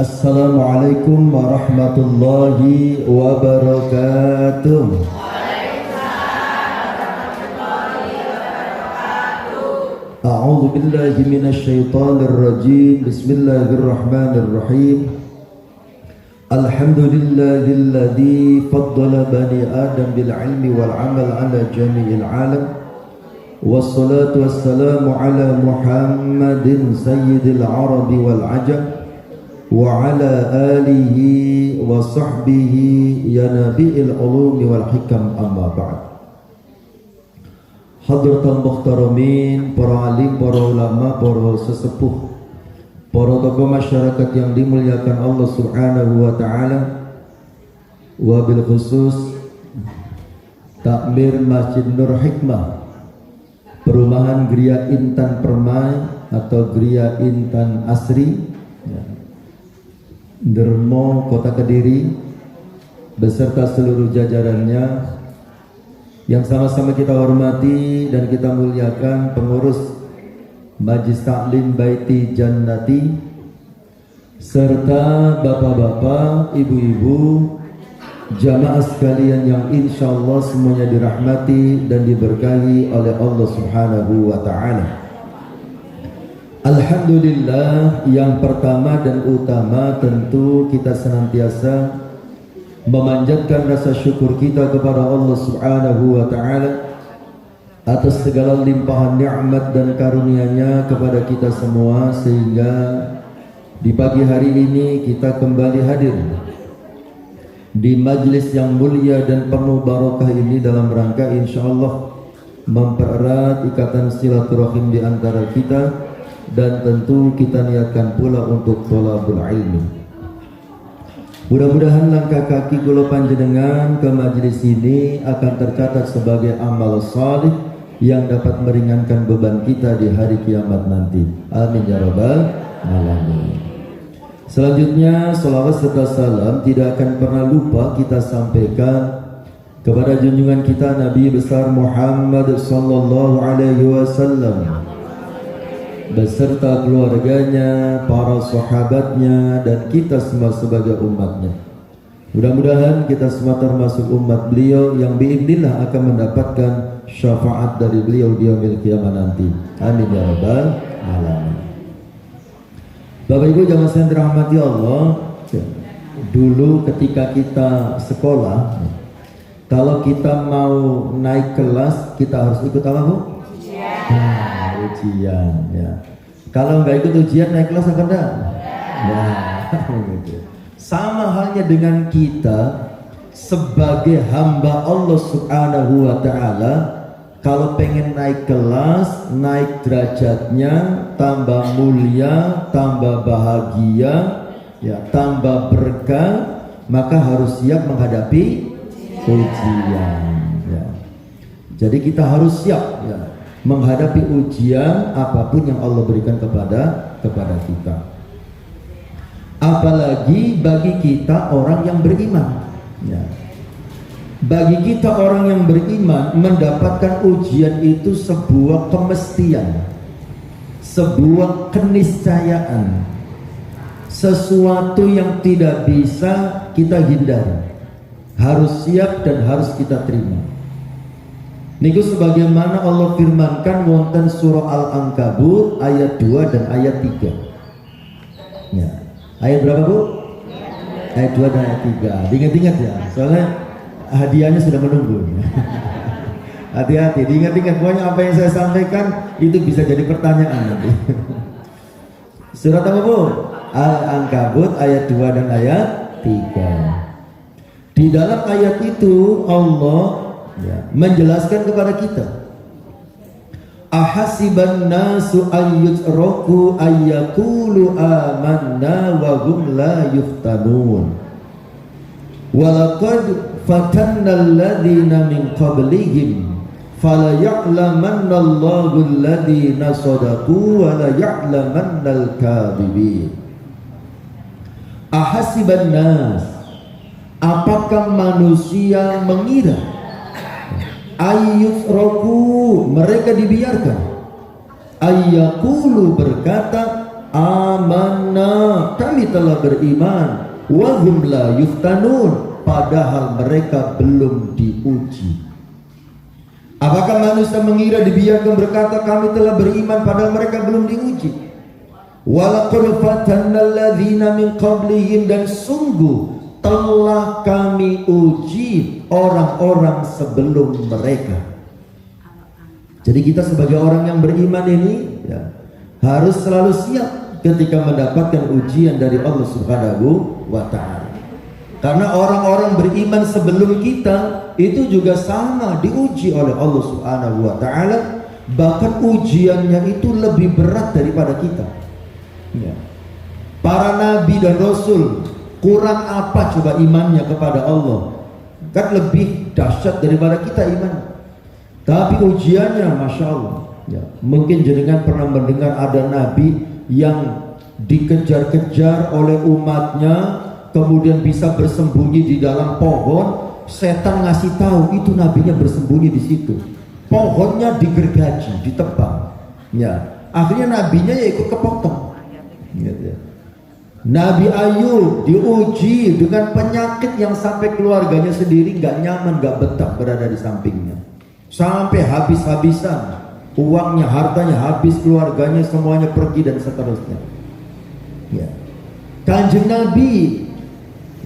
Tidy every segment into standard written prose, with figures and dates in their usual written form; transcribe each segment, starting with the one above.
Assalamualaikum warahmatullahi wabarakatuh. A'udzu billahi minasy syaithanir rajim. Bismillahirrahmanirrahim. Alhamdulillahilladzi faddala bani Adam bil ilmi wal amal ala jami'il alam. Wassalatu wassalamu ala Muhammadin sayyidil arabi wal ajam. Wa ala alihi wa sahbihi ya nabi'il ulumi wal hikam, amma ba'd. Hadratul muhtaramin, para alim, para ulama, para sesepuh, para tokoh masyarakat yang dimuliakan Allah subhanahu wa ta'ala, wabil khusus takmir Masjid Nur Hikmah, perumahan Gria Intan Permai atau Gria Intan Asri, Dermo, Kota Kediri, beserta seluruh jajarannya yang sama-sama kita hormati dan kita muliakan, pengurus Majlis Taklim Baiti Jannati, serta bapak-bapak, ibu-ibu, jamaah sekalian yang insya Allah semuanya dirahmati dan diberkahi oleh Allah subhanahu wa ta'ala. Alhamdulillah, yang pertama dan utama tentu kita senantiasa memanjatkan rasa syukur kita kepada Allah subhanahu wa ta'ala atas segala limpahan nikmat dan karunia-Nya kepada kita semua, sehingga di pagi hari ini kita kembali hadir di majlis yang mulia dan penuh barokah ini dalam rangka insyaallah mempererat ikatan silaturahim di antara kita, dan tentu kita niatkan pula untuk thalabul ilmi. Mudah-mudahan langkah kaki kula panjenengan ke majelis ini akan tercatat sebagai amal salih yang dapat meringankan beban kita di hari kiamat nanti. Amin ya rabbal alamin. Selanjutnya, salawat serta salam tidak akan pernah lupa kita sampaikan kepada junjungan kita Nabi besar Muhammad sallallahu alaihi wasallam beserta keluarganya, para sahabatnya, dan kita semua sebagai umatnya. Mudah-mudahan kita semua termasuk umat beliau yang biidznillah akan mendapatkan syafaat dari beliau di yaumil qiyamah nanti. Amin ya rabbal alamin. Bapak Ibu jamaah sekalian dirahmati Allah, dulu ketika kita sekolah, kalau kita mau naik kelas kita harus ikut apa, Bu? Ujian, ya. Kalau nggak ikut ujian naik kelas apa enggak? Ya. Sama halnya dengan kita sebagai hamba Allah subhanahu wa ta'ala, kalau pengen naik kelas, naik derajatnya, tambah mulia, tambah bahagia, ya, tambah berkah, maka harus siap menghadapi ujian, ya. Jadi kita harus siap, ya, menghadapi ujian apapun yang Allah berikan kepada kita. Apalagi bagi kita orang yang beriman, ya. Bagi kita orang yang beriman, mendapatkan ujian itu sebuah kemestian, sebuah keniscayaan, sesuatu yang tidak bisa kita hindari, harus siap dan harus kita terima. Niku sebagaimana Allah firmankan wonten surah Al-Ankabut ayat 2 dan ayat 3. Ya. Ayat berapa, Bu? Ayat 2 dan ayat 3. Diingat-ingat ya, soalnya hadiahnya sudah menunggu. Hati-hati, diingat-ingat, pokoknya apa yang saya sampaikan itu bisa jadi pertanyaan nanti. Surat apa, Bu? Al-Ankabut ayat 2 dan ayat 3. Di dalam ayat itu Allah, ya, menjelaskan kepada kita, ahasiban nasu ayyutraku ayyakulu amanna wa hum la yuftanun walaqad fatanna alladhina min qablihim fala ya'lamanna Allahu alladhina sadaqu wa la ya'lamanna al-kadhibin. Ahasiban nas, apakah manusia mengira ayyusroku, mereka dibiarkan, ayyakulu, berkata, amanna, kami telah beriman, wa hum la yuftanun, padahal mereka belum diuji. Apakah manusia mengira dibiarkan berkata kami telah beriman padahal mereka belum diuji? Walaqad fatannal ladzina min qablihim, dan sungguh telah kami uji orang-orang sebelum mereka. Jadi kita sebagai orang yang beriman ini ya, harus selalu siap ketika mendapatkan ujian dari Allah Subhanahu wa ta'ala. Karena orang-orang beriman sebelum kita itu juga sama diuji oleh Allah Subhanahu wa ta'ala. Bahkan ujiannya itu lebih berat daripada kita ya. Para nabi dan rasul kurang apa coba imannya kepada Allah? Kan lebih dahsyat daripada kita iman. Tapi ujiannya Masya Allah ya. Mungkin jenengan pernah mendengar ada nabi yang dikejar-kejar oleh umatnya, kemudian bisa bersembunyi di dalam pohon. Setan ngasih tahu itu nabinya bersembunyi di situ. Pohonnya digergaji, ditebang. Ya, akhirnya nabinya ya ikut kepotong. Gitu ya. Nabi Ayub diuji dengan penyakit yang sampai keluarganya sendiri nggak nyaman, nggak betah berada di sampingnya. Sampai habis-habisan uangnya, hartanya habis, keluarganya semuanya pergi dan seterusnya. Ya. Kanjeng Nabi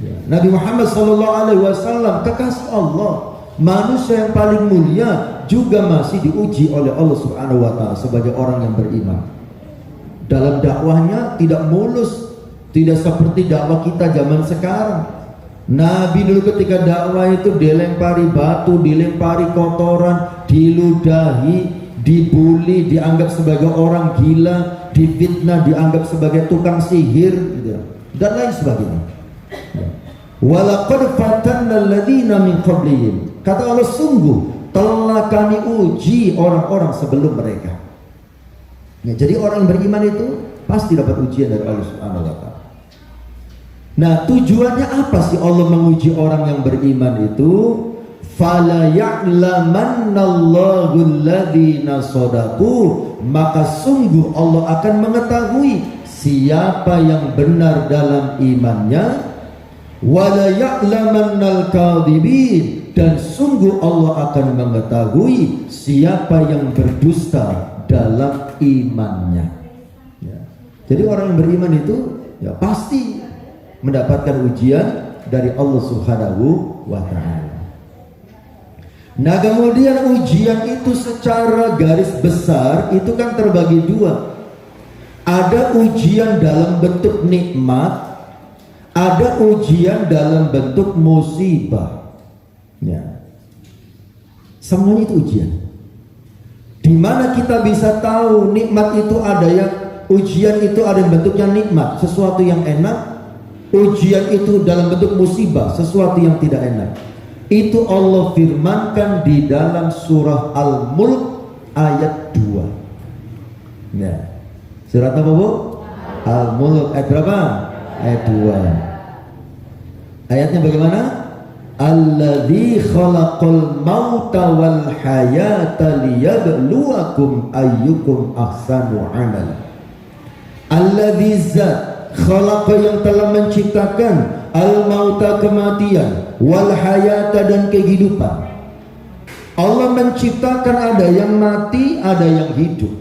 ya, Nabi Muhammad SAW, kekasih Allah, manusia yang paling mulia, juga masih diuji oleh Allah Subhanahu wa ta'ala sebagai orang yang beriman. Dalam dakwahnya tidak mulus, tidak seperti dakwah kita zaman sekarang. Nabi dulu ketika dakwah itu dilempari batu, dilempari kotoran, diludahi, dibully, dianggap sebagai orang gila, difitnah, dianggap sebagai tukang sihir gitu, dan lain sebagainya. Walaqad fatannal ladzina min qablihim, kata Allah, sungguh telah kami uji orang-orang sebelum mereka ya. Jadi orang beriman itu pasti dapat ujian dari Allah Subhanahu wa ta'ala. Nah, tujuannya apa sih Allah menguji orang yang beriman itu? Fala ya'lamannallahu alladzina shadaqu, maka sungguh Allah akan mengetahui siapa yang benar dalam imannya. Wala ya'lamannal kadhibin, dan sungguh Allah akan mengetahui siapa yang berdusta dalam imannya ya. Jadi orang yang beriman itu ya pasti mendapatkan ujian dari Allah Subhanahu wa ta'ala. Nah, kemudian ujian itu secara garis besar itu kan terbagi dua. Ada ujian dalam bentuk nikmat, ada ujian dalam bentuk musibah ya. Semuanya itu ujian. Di mana kita bisa tahu nikmat itu ada yang ujian itu ada yang bentuknya nikmat, sesuatu yang enak. Ujian itu dalam bentuk musibah, sesuatu yang tidak enak. Itu Allah firmankan di dalam surah Al-Mulk ayat 2 ya. Surat apa Bu? Al-Mulk ayat berapa? Ayat 2. Ayatnya bagaimana? Alladzi khalaqal mauta wal hayata liyabluwakum ayyukum ahsanu amala. Alladzi zat khalaqa, yang telah menciptakan, al-mauta, kematian, wal hayata, dan kehidupan. Allah menciptakan ada yang mati, ada yang hidup.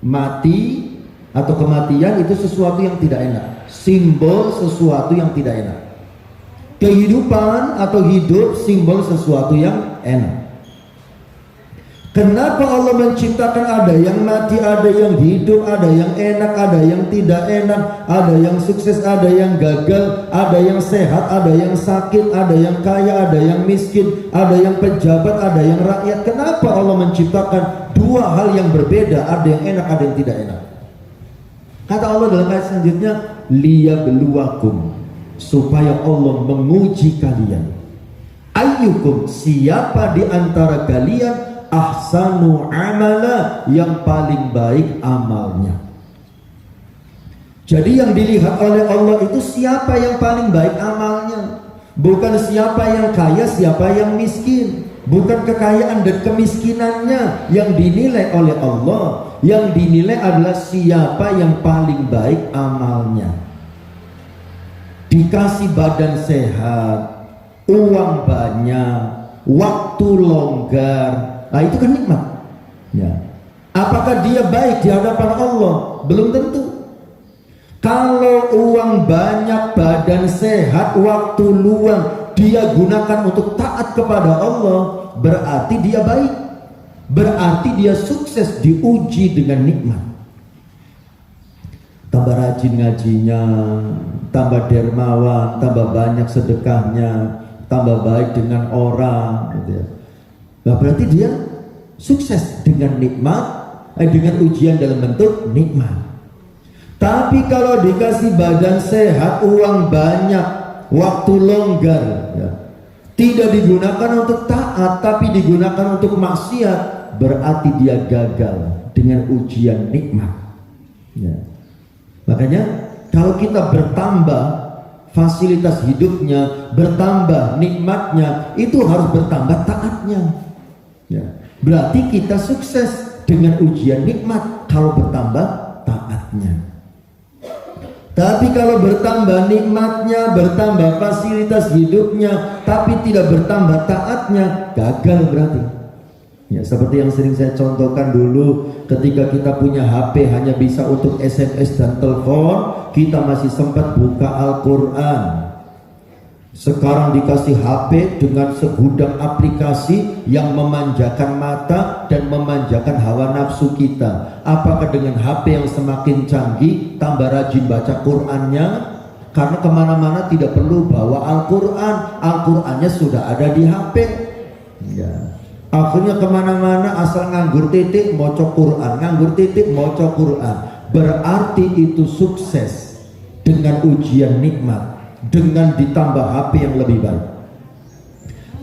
Mati atau kematian itu sesuatu yang tidak enak, simbol sesuatu yang tidak enak. Kehidupan atau hidup simbol sesuatu yang enak. Kenapa Allah menciptakan ada yang mati, ada yang hidup, ada yang enak, ada yang tidak enak, ada yang sukses, ada yang gagal, ada yang sehat, ada yang sakit, ada yang kaya, ada yang miskin, ada yang pejabat, ada yang rakyat? Kenapa Allah menciptakan dua hal yang berbeda, ada yang enak, ada yang tidak enak? Kata Allah dalam ayat selanjutnya, liyabluwakum, supaya Allah menguji kalian. Ayyukum, siapa di antara kalian ahsanu amala, yang paling baik amalnya. Jadi yang dilihat oleh Allah itu siapa yang paling baik amalnya, bukan siapa yang kaya, siapa yang miskin, bukan kekayaan dan kemiskinannya yang dinilai oleh Allah, Yang dinilai adalah siapa yang paling baik amalnya. Dikasih badan sehat, uang banyak, waktu longgar, nah itu kan nikmat. Ya. Apakah dia baik di hadapan Allah? Belum tentu. Kalau uang banyak, badan sehat, waktu luang dia gunakan untuk taat kepada Allah, berarti dia baik. Berarti dia sukses, diuji dengan nikmat. Tambah rajin ngajinya, tambah dermawan, tambah banyak sedekahnya, tambah baik dengan orang, gitu ya. Nah, berarti dia sukses dengan nikmat, dengan ujian dalam bentuk nikmat. Tapi kalau dikasih badan sehat, uang banyak, waktu longgar, ya, tidak digunakan untuk taat, tapi digunakan untuk maksiat, berarti dia gagal dengan ujian nikmat. Ya. Makanya kalau kita bertambah fasilitas hidupnya, bertambah nikmatnya, itu harus bertambah taatnya. Ya. Berarti kita sukses dengan ujian nikmat kalau bertambah taatnya. Tapi kalau bertambah nikmatnya, bertambah fasilitas hidupnya, tapi tidak bertambah taatnya, gagal berarti. Ya, seperti yang sering saya contohkan dulu, ketika kita punya HP hanya bisa untuk SMS dan telepon, kita masih sempat buka Al-Quran. Sekarang dikasih HP dengan segudang aplikasi yang memanjakan mata dan memanjakan hawa nafsu kita. Apakah dengan HP yang semakin canggih tambah rajin baca Qurannya? Karena kemana-mana tidak perlu bawa Al-Quran, Al-Qurannya sudah ada di HP. Ya. Akhirnya kemana-mana asal nganggur titik moco Quran, nganggur titik moco Quran. Berarti itu sukses dengan ujian nikmat, dengan ditambah HP yang lebih baik.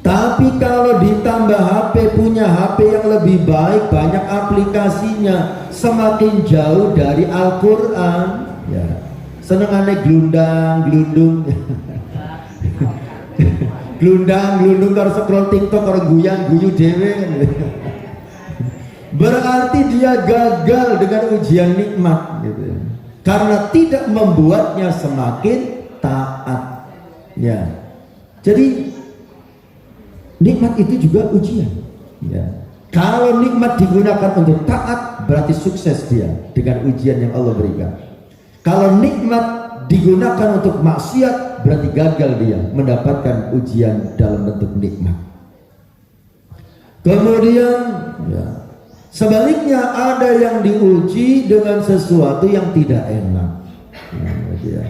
Tapi kalau ditambah HP, punya HP yang lebih baik, banyak aplikasinya, semakin jauh dari Al-Quran, ya. Senengannya glundang, glundung, glundang, glundung, kalau scroll TikTok, kalau guyang, guyu dewe. Berarti dia gagal dengan ujian nikmat, gitu. Karena tidak membuatnya semakin taat. Ya. Jadi nikmat itu juga ujian. Ya. Kalau nikmat digunakan untuk taat, berarti sukses dia dengan ujian yang Allah berikan. Kalau nikmat digunakan untuk maksiat, berarti gagal dia mendapatkan ujian dalam bentuk nikmat. Kemudian, ya, sebaliknya ada yang diuji dengan sesuatu yang tidak enak. Ya.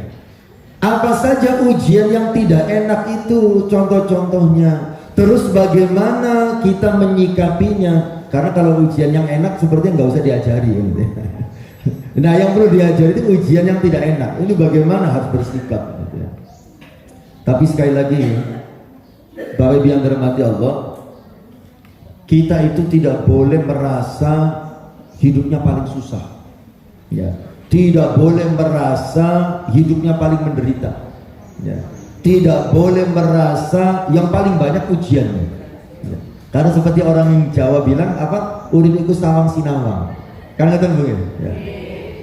Apa saja ujian yang tidak enak itu, contoh-contohnya. Terus bagaimana kita menyikapinya? Karena kalau ujian yang enak sepertinya nggak usah diajari, gitu. Nah, yang perlu diajari itu ujian yang tidak enak. Ini bagaimana harus bersikap, gitu. Tapi sekali lagi, Bapak Ibu yang dirahmati Allah, kita itu tidak boleh merasa hidupnya paling susah, ya. Tidak boleh merasa hidupnya paling menderita, ya. Tidak boleh merasa yang paling banyak ujiannya, ya. Karena seperti orang Jawa bilang apa, urip iku sawang sinawang, kan kata begini, ya.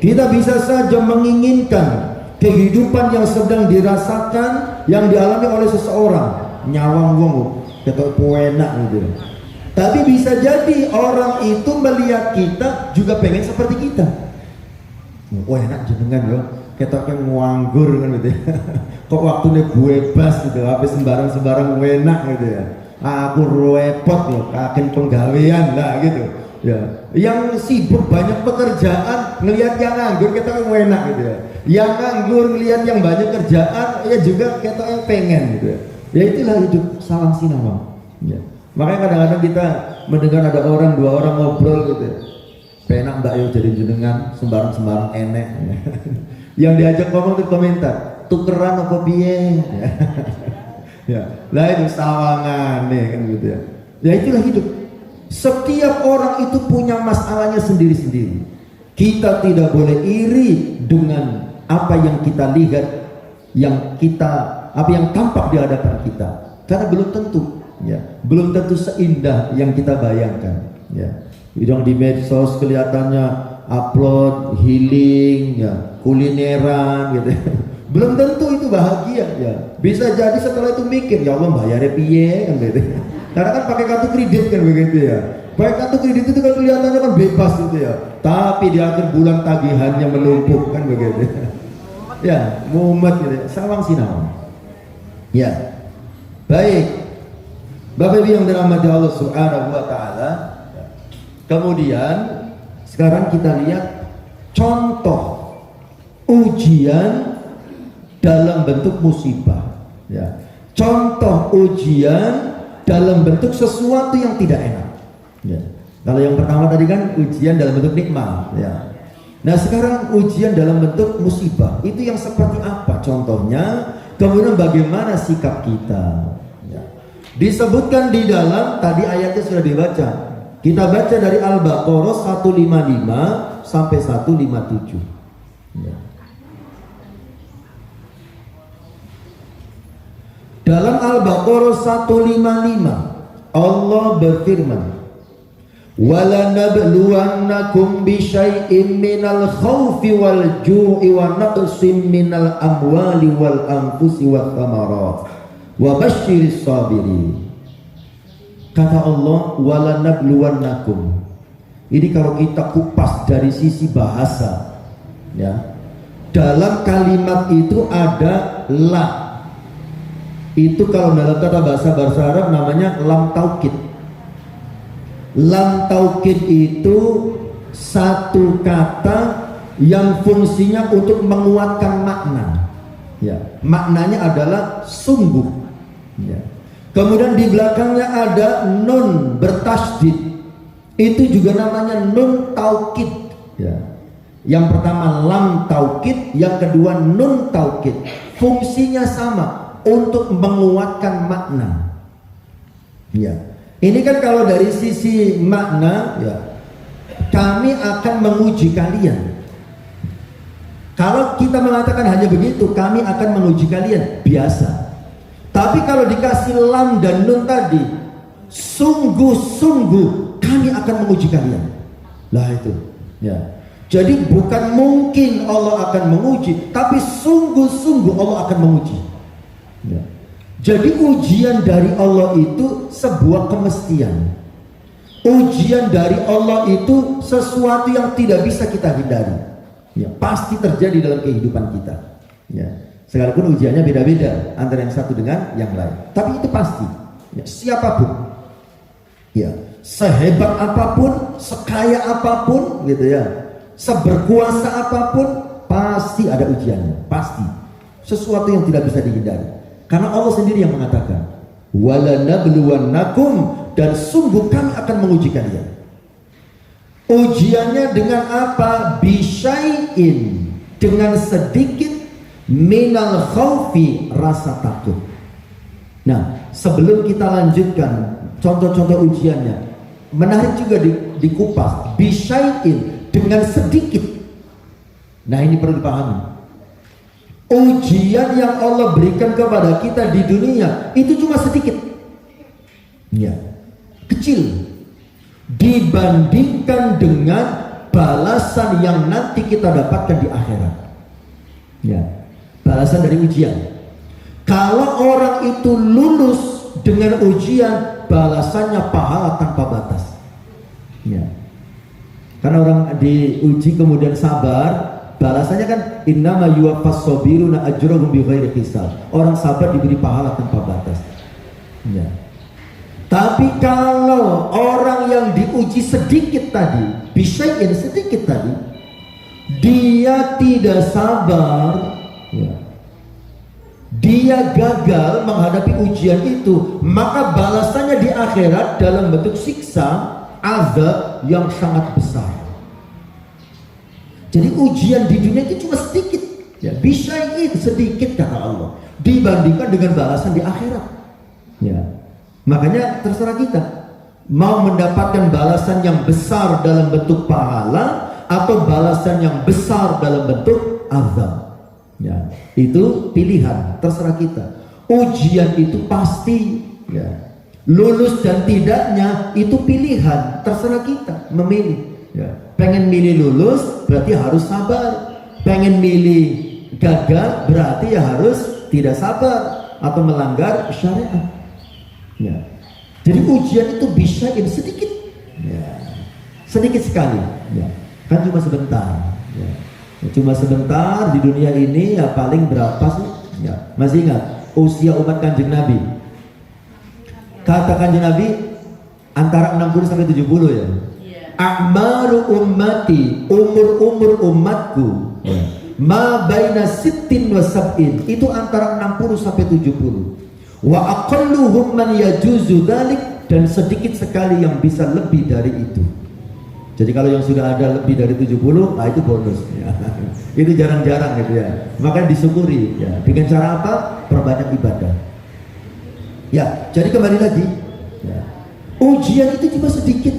Kita bisa saja menginginkan kehidupan yang sedang dirasakan, yang dialami oleh seseorang, nyawang wong ketok enak gitu. Tapi bisa jadi orang itu melihat kita juga pengen seperti kita. Oh enak jenengan yo, ketoknya nganggur kan gitu ya. Kok waktunya bebas gitu, habis sembarang-sembarang enak gitu ya. Aku repot loh, kaken penggawean lah gitu. Ya, yang sibuk banyak pekerjaan ngelihat yang nganggur ketoknya enak gitu ya. Yang nganggur ngelihat yang banyak kerjaan ya juga ketoknya pengen gitu ya. Ya itulah hidup sawang sinawang. Ya. Makanya kadang-kadang kita mendengar ada orang, dua orang ngobrol gitu. Penak mbak yo jadi jenengan sembarang-sembarang enek. Yang diajak ngomong di komentar, tukeran apa piye? Ya. Lah itu sawangan nih kan gitu ya. Ya itulah hidup. Setiap orang itu punya masalahnya sendiri-sendiri. Kita tidak boleh iri dengan apa yang kita lihat, apa yang tampak di hadapan kita. Karena belum tentu, ya, belum tentu seindah yang kita bayangkan. Ya, yang di medsos kelihatannya upload healing, ya, kulineran gitu. Belum tentu itu bahagia, ya. Bisa jadi setelah itu mikir, ya Allah bayarnya piye kan gitu. Karena kan pakai kartu kredit kan begitu ya. Pakai kartu kredit itu kan kelihatannya kan bebas gitu ya. Tapi di akhir bulan tagihannya menumpuk kan begitu. Ya, mumet gitu. Sawang sinawang. Ya. Baik. Bapak Ibu yang dirahmati Allah Subhanahu wa taala. Kemudian sekarang kita lihat contoh ujian dalam bentuk musibah, ya. Contoh ujian dalam bentuk sesuatu yang tidak enak, ya. Kalau yang pertama tadi kan ujian dalam bentuk nikmat, ya. Nah sekarang ujian dalam bentuk musibah, itu yang seperti apa contohnya, kemudian bagaimana sikap kita, ya. Disebutkan di dalam, tadi ayatnya sudah dibaca. Kita baca dari Al-Baqarah 155 sampai 157, ya. Dalam Al-Baqarah 155 Allah berfirman, "Wala nabluwannakum bisyai'im minal khaufi wal ju'i wa naqsim minal amwali wal anfusi wath thamarat wa basyiris sabirin." Kata Allah, "Wala nabluwannakum." Ini kalau kita kupas dari sisi bahasa, ya. Dalam kalimat itu ada la. Itu kalau dalam kata bahasa Arab namanya lam taukid. Lam taukid itu satu kata yang fungsinya untuk menguatkan makna, ya. Maknanya adalah sungguh, ya. Kemudian di belakangnya ada nun bertasydid, itu juga namanya nun taukid, ya. Yang pertama lam taukid, yang kedua nun taukid, fungsinya sama, untuk menguatkan makna, ya. Ini kan kalau dari sisi makna, ya, kami akan menguji kalian. Kalau kita mengatakan hanya begitu, kami akan menguji kalian, biasa. Tapi kalau dikasih lam dan nun tadi, sungguh-sungguh kami akan menguji kalian. Lah itu, ya. Jadi bukan mungkin Allah akan menguji, tapi sungguh-sungguh Allah akan menguji. Ya. Jadi ujian dari Allah itu sebuah kemestian. Ujian dari Allah itu sesuatu yang tidak bisa kita hindari, ya, pasti terjadi dalam kehidupan kita, ya. Sekalipun ujiannya beda-beda antara yang satu dengan yang lain, tapi itu pasti, ya. Siapapun, ya, sehebat apapun, sekaya apapun, gitu ya, seberkuasa apapun, pasti ada ujiannya, pasti sesuatu yang tidak bisa dihindari. Karena Allah sendiri yang mengatakan, "Walanabluwannakum," dan sungguh kami akan menguji kalian. Ujiannya dengan apa? Bisyai'in, dengan sedikit, minal khaufi, rasa takut. Nah, sebelum kita lanjutkan contoh-contoh ujiannya, menarik juga dikupas. Bisyai'in, dengan sedikit. Nah, ini perlu dipahami. Ujian yang Allah berikan kepada kita di dunia itu cuma sedikit, ya, kecil dibandingkan dengan balasan yang nanti kita dapatkan di akhirat, ya, balasan dari ujian. Kalau orang itu lulus dengan ujian, balasannya pahala tanpa batas, ya. Karena orang diuji kemudian sabar, balasannya kan innama yuwaffas sabiruna ajrahum bighairi hisab. Orang sabar diberi pahala tanpa batas, ya. Tapi kalau orang yang diuji sedikit tadi, bisyai'in, sedikit tadi, dia tidak sabar, ya, dia gagal menghadapi ujian itu, maka balasannya di akhirat dalam bentuk siksa, azab yang sangat besar. Jadi ujian di dunia itu cuma sedikit, ya, bisyai'in, sedikit kata Allah, dibandingkan dengan balasan di akhirat, ya. Makanya terserah kita mau mendapatkan balasan yang besar dalam bentuk pahala atau balasan yang besar dalam bentuk azab, ya. Itu pilihan, terserah kita. Ujian itu pasti, ya, lulus dan tidaknya itu pilihan, terserah kita memilih, ya. Pengen milih lulus berarti harus sabar. Pengen milih gagal berarti ya harus tidak sabar atau melanggar syariat. Ya. Jadi ujian itu bisa sedikit, ya. Sedikit sekali. Ya. Kan cuma sebentar. Ya. Cuma sebentar di dunia ini ya, paling berapa sih? Ya. Masih ingat usia umat Kanjeng Nabi? Kata Kanjeng Nabi antara 60 sampai 70 ya. A'maru ummati, umur umatku, ya. Ma baina sittin wa sab'in, itu antara 60 sampai 70. Wa aqalluhum man yajuzu dzalik, dan sedikit sekali yang bisa lebih dari itu. Jadi kalau yang sudah ada lebih dari 70, nah itu bonus ya. Itu jarang-jarang gitu ya. Makanya disyukuri ya. Dengan cara apa? Perbanyak ibadah. Ya, jadi kembali lagi ya. Ujian itu cuma sedikit.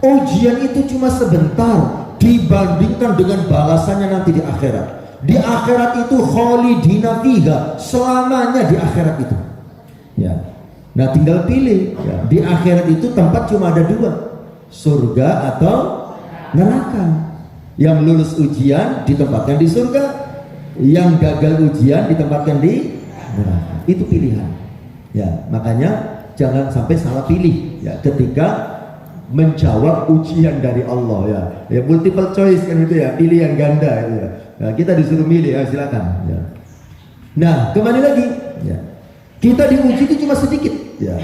Ujian itu cuma sebentar dibandingkan dengan balasannya nanti di akhirat. Di akhirat itu khalidina fiha, selamanya di akhirat itu. Ya. Nah, tinggal pilih ya. Di akhirat itu tempat cuma ada dua, surga atau neraka. Yang lulus ujian ditempatkan di surga, yang gagal ujian ditempatkan di neraka. Itu pilihan. Ya, makanya jangan sampai salah pilih ya ketika menjawab ujian dari Allah ya. Ya multiple choice kan itu ya, pilih yang ganda itu ya. Nah, kita disuruh milih ya, silakan ya. Nah, kembali lagi ya. Kita diuji itu cuma sedikit ya.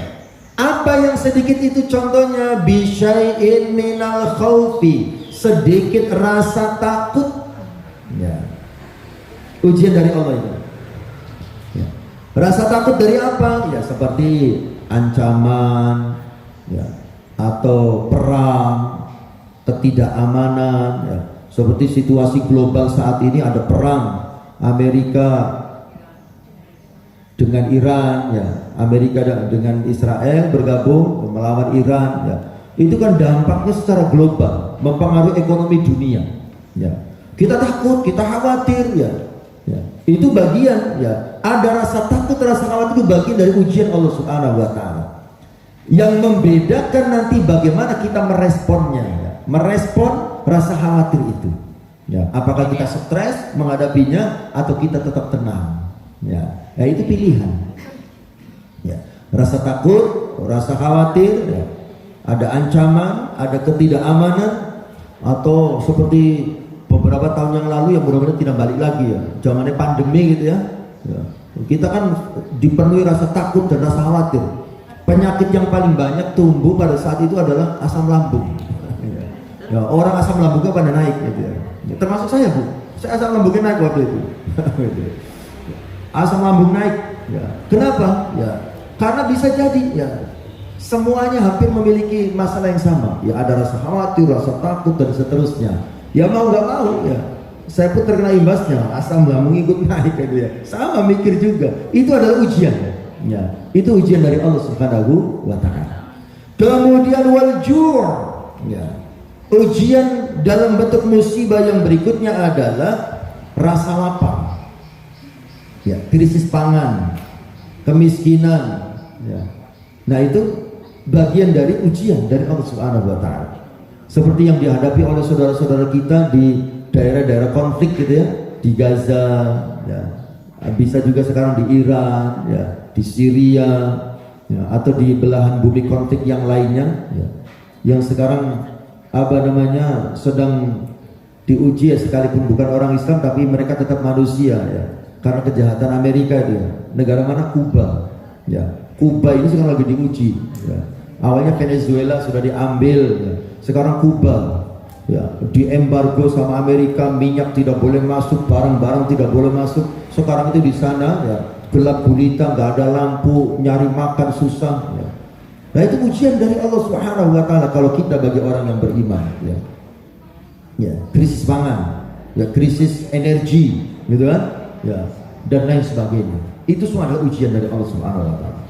Apa yang sedikit itu? Contohnya bisyai'in minal khaufi, sedikit rasa takut ya. Ujian dari Allah itu ya. Rasa takut dari apa? Ya seperti ancaman ya, atau perang, ketidakamanan ya. Seperti situasi global saat ini, ada perang Amerika dengan Iran ya, Amerika dengan Israel bergabung melawan Iran ya. Itu kan dampaknya secara global, mempengaruhi ekonomi dunia ya. Kita takut, kita khawatir ya. Ya, itu bagian ya. Ada rasa takut, rasa khawatir itu bagian dari ujian Allah Subhanahu wa taala. Yang membedakan nanti bagaimana kita meresponnya ya. Merespon rasa khawatir itu. Ya, apakah kita stres menghadapinya atau kita tetap tenang? Ya, ya itu pilihan. Ya, rasa takut, rasa khawatir, ya. Ada ancaman, ada ketidakamanan, atau seperti beberapa tahun yang lalu yang mudah-mudahan tidak balik lagi ya, zamannya pandemi gitu ya. Ya. Kita kan dipenuhi rasa takut dan rasa khawatir. Penyakit yang paling banyak tumbuh pada saat itu adalah asam lambung. Ya, orang asam lambungnya pada naik gitu ya. Ya, termasuk saya Bu, saya asam lambungnya naik waktu itu. Asam lambung naik. Ya. Kenapa? Ya, karena bisa jadi ya semuanya hampir memiliki masalah yang sama. Ya ada rasa khawatir, rasa takut dan seterusnya. Ya mau nggak mau ya, saya pun terkena imbasnya, asam lambung ikut naik gitu ya. Sama mikir juga. Itu adalah ujian. Ya, itu ujian dari Allah Subhanahu wa taala. Kemudian wal ju'. Ya. Ujian dalam bentuk musibah yang berikutnya adalah rasa lapar. Ya, krisis pangan, kemiskinan. Ya. Nah, itu bagian dari ujian dari Allah Subhanahu wa taala. Seperti yang dihadapi oleh saudara-saudara kita di daerah-daerah konflik gitu ya, di Gaza, ya. Bisa juga sekarang di Iran, ya, di Syria, ya, atau di belahan bumi konflik yang lainnya, ya, yang sekarang sedang diuji ya, sekalipun bukan orang Islam tapi mereka tetap manusia ya, karena kejahatan Amerika itu ya. Negara mana? Kuba, ya. Kuba ini sekarang lagi diuji, ya. Awalnya Venezuela sudah diambil, ya. Sekarang Kuba, ya, diembargo sama Amerika, minyak tidak boleh masuk, barang-barang tidak boleh masuk. Sekarang itu di sana ya gelap gulita, nggak ada lampu, nyari makan susah. Ya. Nah itu ujian dari Allah Subhanahu wa taala kalau kita bagi orang yang beriman. Ya, ya krisis pangan, ya krisis energi, gitu kan? Ya, dan lain sebagainya. Itu semua adalah ujian dari Allah Subhanahu wa taala.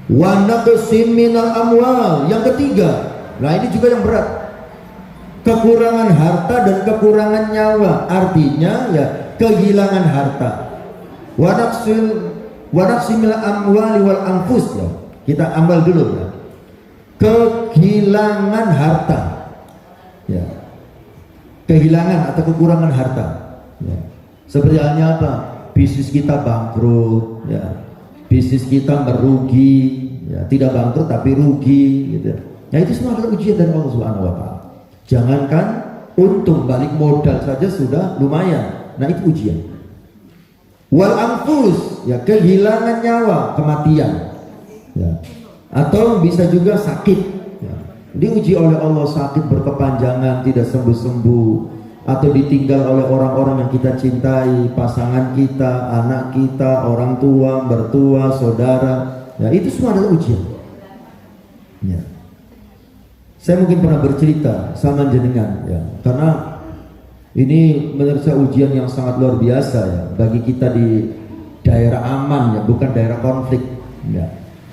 Wa naqsim minal amwal. Yang ketiga, nah ini juga yang berat. Kekurangan harta dan kekurangan nyawa, artinya ya kehilangan harta. Wa naqsim minal amwali wal anfus ya. Kita ambil dulu ya. Kehilangan harta. Ya. kehilangan atau kekurangan harta. Ya. Seperti halnya apa? Bisnis kita bangkrut, ya. Bisnis kita merugi, ya. Tidak bangkrut tapi rugi, gitu. Nah itu semua adalah ujian dari Allah Subhanahu Wa Taala. Jangankan untung balik modal saja sudah lumayan. Nah itu ujian. Wal anfus, ya kehilangan nyawa, kematian, ya. Atau bisa juga sakit, ya. Diuji oleh Allah, sakit berkepanjangan, tidak sembuh-sembuh, atau ditinggal oleh orang-orang yang kita cintai, pasangan kita, anak kita, orang tua, mertua, saudara, ya itu semua adalah ujian, ya. Saya mungkin pernah bercerita sama jenengan, ya, karena ini menurut saya ujian yang sangat luar biasa, ya, bagi kita di daerah aman, ya, bukan daerah konflik, ya.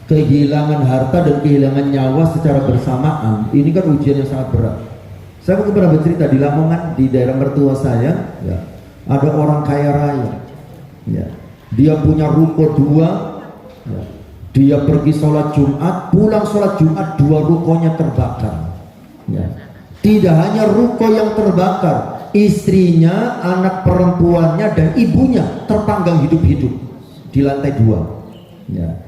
Kehilangan harta dan kehilangan nyawa secara bersamaan, ini kan ujian yang sangat berat. Saya mungkin pernah bercerita di Lamongan, di daerah mertua saya, ya, ada orang kaya raya, ya, dia punya ruko 2, ya, dia pergi sholat Jumat, pulang sholat Jumat 2 rukonya terbakar, ya. Tidak hanya ruko yang terbakar, istrinya, anak perempuannya dan ibunya terpanggang hidup-hidup di lantai 2, ya.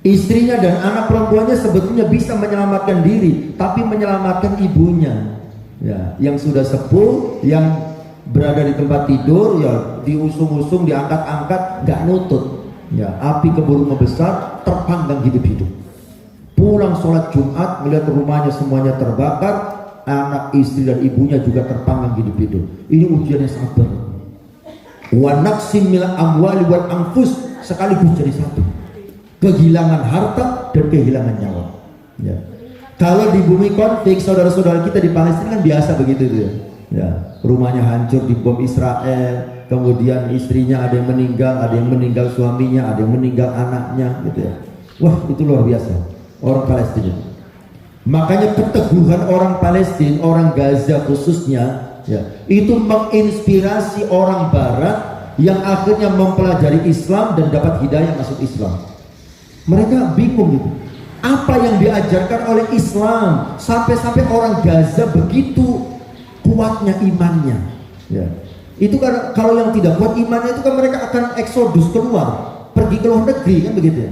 Istrinya dan anak perempuannya sebetulnya bisa menyelamatkan diri, tapi menyelamatkan ibunya, ya, yang sudah sepuh, yang berada di tempat tidur, ya diusung-usung, diangkat-angkat, nggak nutut, ya, api keburu membesar, terpanggang hidup-hidup. Pulang sholat Jumat melihat rumahnya semuanya terbakar, anak, istri dan ibunya juga terpanggang hidup-hidup. Ini ujian yang sangat berat. Wa naqsim minal amwali wal anfus, sekaligus jadi satu. Kehilangan harta dan kehilangan nyawa, ya. Kalau di bumi konflik, saudara-saudara kita di Palestina kan biasa begitu itu, ya. Ya, rumahnya hancur dibom Israel, kemudian istrinya ada yang meninggal suaminya, ada yang meninggal anaknya, gitu ya. Wah, itu luar biasa orang Palestina. Makanya keteguhan orang Palestina, orang Gaza khususnya, ya, itu menginspirasi orang Barat yang akhirnya mempelajari Islam dan dapat hidayah masuk Islam. Mereka bingung gitu, apa yang diajarkan oleh Islam sampai-sampai orang Gaza begitu kuatnya imannya, ya. Itu kan kalau yang tidak kuat imannya itu kan mereka akan eksodus keluar, pergi ke luar negeri, kan begitu ya.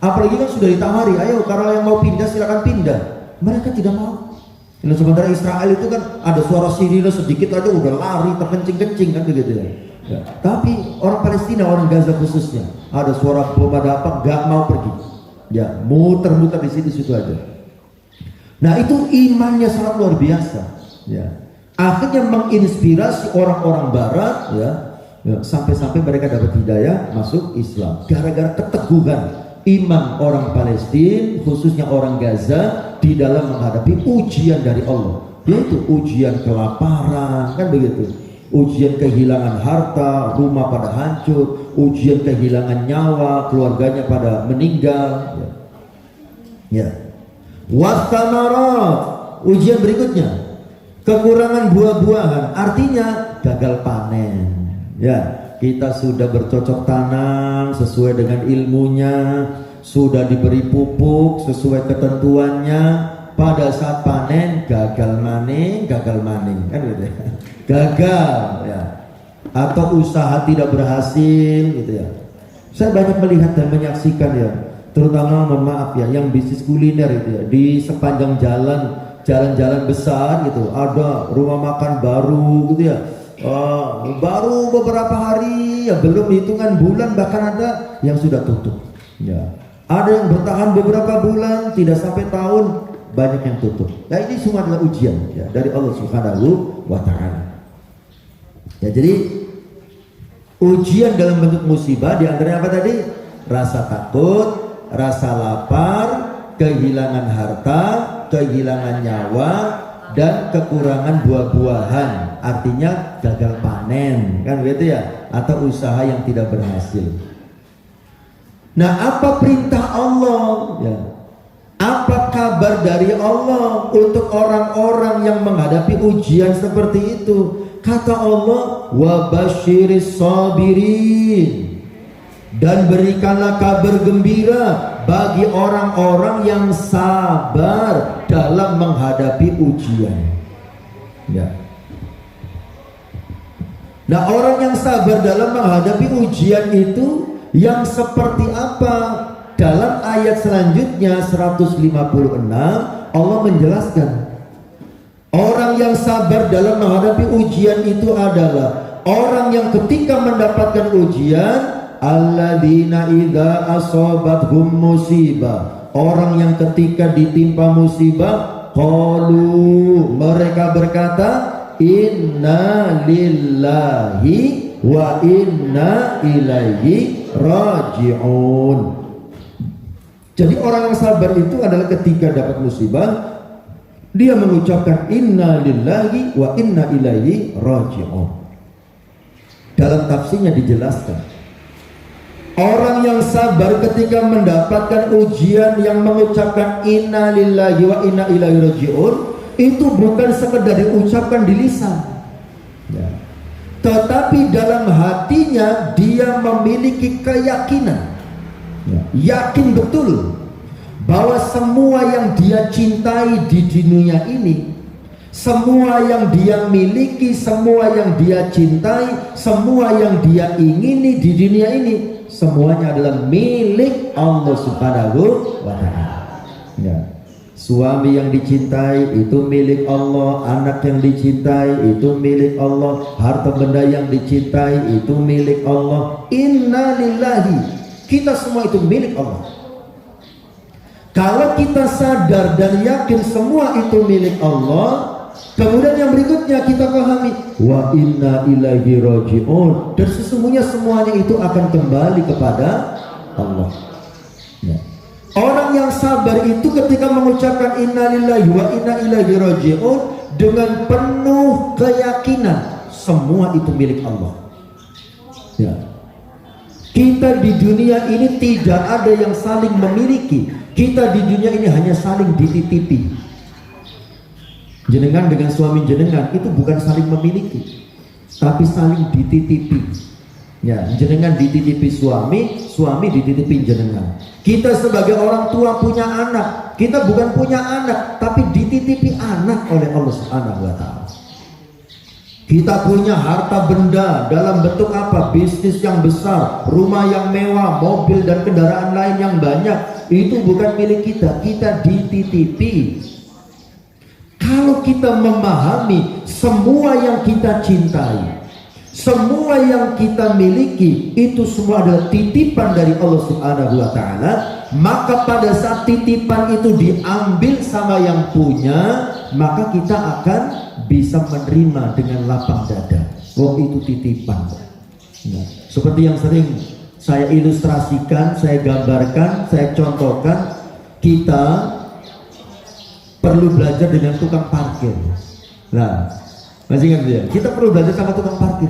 Apalagi kan sudah ditawari, ayo kalau yang mau pindah silakan pindah, mereka tidak mau. Nah, sementara Israel itu kan ada suara sirine sedikit aja udah lari terkencing-kencing, kan begitu ya. Ya. Tapi orang Palestina, orang Gaza khususnya, ada suara bom ada apa, gak mau pergi, ya, muter-muter di situ aja. Nah itu imannya sangat luar biasa, ya. Akhirnya menginspirasi orang-orang Barat, ya, ya, sampai-sampai mereka dapat hidayah masuk Islam gara-gara keteguhan iman orang Palestina, khususnya orang Gaza, di dalam menghadapi ujian dari Allah, yaitu ujian kelaparan, kan begitu. Ujian kehilangan harta, rumah pada hancur, ujian kehilangan nyawa, keluarganya pada meninggal, ya. Ya. Wasamarat, ujian berikutnya kekurangan buah-buahan, artinya gagal panen, ya. Kita sudah bercocok tanam sesuai dengan ilmunya, sudah diberi pupuk sesuai ketentuannya, pada saat panen gagal maning, kan gitu ya. Gagal, ya, atau usaha tidak berhasil, gitu ya. Saya banyak melihat dan menyaksikan, ya, terutama mohon maaf ya, yang bisnis kuliner itu ya, di sepanjang jalan-jalan besar gitu, ada rumah makan baru gitu ya, baru beberapa hari, ya, belum hitungan bulan bahkan ada yang sudah tutup, ya. Ada yang bertahan beberapa bulan, tidak sampai tahun, banyak yang tutup. Nah ini semua adalah ujian, ya, dari Allah Subhanahu wa Ta'ala. Ya, jadi ujian dalam bentuk musibah diantaranya apa tadi? Rasa takut, rasa lapar, kehilangan harta, kehilangan nyawa, dan kekurangan buah-buahan, artinya gagal panen, kan begitu ya, atau usaha yang tidak berhasil. Nah, apa perintah Allah, ya? Apa kabar dari Allah untuk orang-orang yang menghadapi ujian seperti itu? Kata Allah, wa basyiris sabirin, dan berikanlah kabar gembira bagi orang-orang yang sabar dalam menghadapi ujian, ya. Nah, orang yang sabar dalam menghadapi ujian itu yang seperti apa? Dalam ayat selanjutnya 156 Allah menjelaskan, orang yang sabar dalam menghadapi ujian itu adalah orang yang ketika mendapatkan ujian, alladzina idza asabathum musibah, orang yang ketika ditimpa musibah, qalu, mereka berkata, inna lillahi wa inna ilaihi raji'un. Jadi orang yang sabar itu adalah ketika dapat musibah, dia mengucapkan inna lillahi wa inna ilaihi raji'un. Dalam tafsirnya dijelaskan, orang yang sabar ketika mendapatkan ujian yang mengucapkan inna lillahi wa inna ilaihi raji'un, itu bukan sekedar diucapkan di lisan, ya, tetapi dalam hatinya dia memiliki keyakinan, ya, yakin betul bahwa semua yang dia cintai di dunia ini, semua yang dia miliki, semua yang dia cintai, semua yang dia ingini di dunia ini, semuanya adalah milik Allah Subhanahu wa ta'ala. Ya. Suami yang dicintai itu milik Allah, anak yang dicintai itu milik Allah, harta benda yang dicintai itu milik Allah. Inna lillahi, kita semua itu milik Allah. Kalau kita sadar dan yakin semua itu milik Allah, kemudian yang berikutnya kita pahami, wa inna ilaihi raji'un, dan sesungguhnya semuanya itu akan kembali kepada Allah. Ya. Orang yang sabar itu ketika mengucapkan inna lillahi wa inna ilaihi raji'un dengan penuh keyakinan semua itu milik Allah. Ya. Kita di dunia ini tidak ada yang saling memiliki. Kita di dunia ini hanya saling dititipi. Jenengan dengan suami jenengan itu bukan saling memiliki, tapi saling dititipi. Ya, jenengan dititipi suami, suami dititipi jenengan. Kita sebagai orang tua punya anak, kita bukan punya anak, tapi dititipi anak oleh Allah Subhanahu wa ta'ala. Kita punya harta benda dalam bentuk apa? Bisnis yang besar, rumah yang mewah, mobil dan kendaraan lain yang banyak, itu bukan milik kita, kita dititipi. Kalau kita memahami semua yang kita cintai, semua yang kita miliki itu semua adalah titipan dari Allah Subhanahu wa ta'ala, maka pada saat titipan itu diambil sama yang punya, maka kita akan bisa menerima dengan lapang dada. Oh, itu titipan. Nah, seperti yang sering saya ilustrasikan, saya gambarkan, saya contohkan, kita perlu belajar dengan tukang parkir. Nah, masih ingat ya? Kita perlu belajar sama tukang parkir.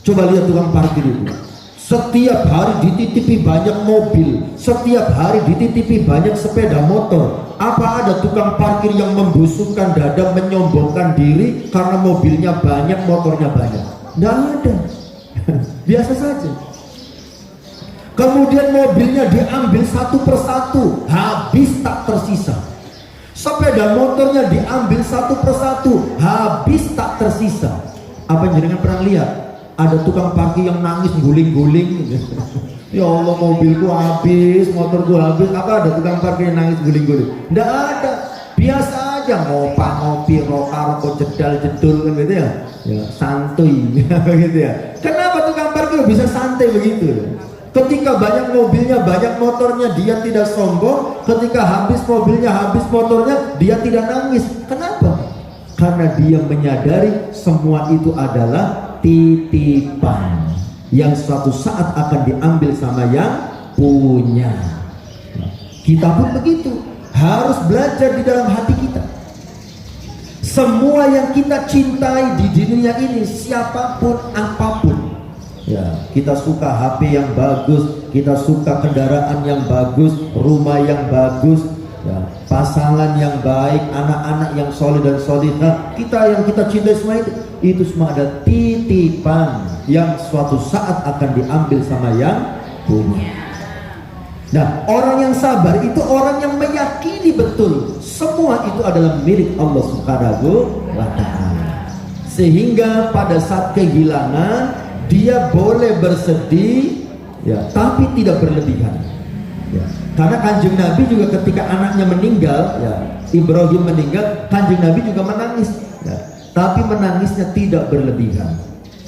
Coba lihat tukang parkir itu. Setiap hari dititipi banyak mobil, setiap hari dititipi banyak sepeda motor. Apa ada tukang parkir yang membusungkan dada, menyombongkan diri karena mobilnya banyak, motornya banyak? Tidak ada. Biasa saja. Kemudian mobilnya diambil satu persatu, habis tak tersisa. Sepeda motornya diambil satu persatu, habis tak tersisa. Apa jenengan pernah lihat ada tukang parkir yang nangis guling-guling? Ya Allah, mobilku habis, motorku habis. Apa ada tukang parkir yang nangis guling-guling? Tidak ada. Biasa aja, ngopi, rokok, jedal-jedul kan gitu ya. Ya, santuy begitu ya. Kenapa tukang parkir bisa santai begitu? Ketika banyak mobilnya, banyak motornya, dia tidak sombong. Ketika habis mobilnya, habis motornya, dia tidak nangis. Kenapa? Karena dia menyadari semua itu adalah titipan yang suatu saat akan diambil sama yang punya. Kita pun begitu, harus belajar di dalam hati kita. Semua yang kita cintai di dunia ini, siapapun, apapun, ya, kita suka HP yang bagus, kita suka kendaraan yang bagus, rumah yang bagus, ya, pasangan yang baik, anak-anak yang soleh dan solihah, yang kita cintai semua itu semua ada titipan yang suatu saat akan diambil sama yang punya. Nah, orang yang sabar itu orang yang meyakini betul semua itu adalah milik Allah Subhanahu wa ta'ala. sehingga pada saat kehilangan dia boleh bersedih, ya, tapi tidak berlebihan. Ya. Karena Kanjeng Nabi juga ketika anaknya meninggal, ya, Ibrahim meninggal, Kanjeng Nabi juga menangis, ya, tapi menangisnya tidak berlebihan,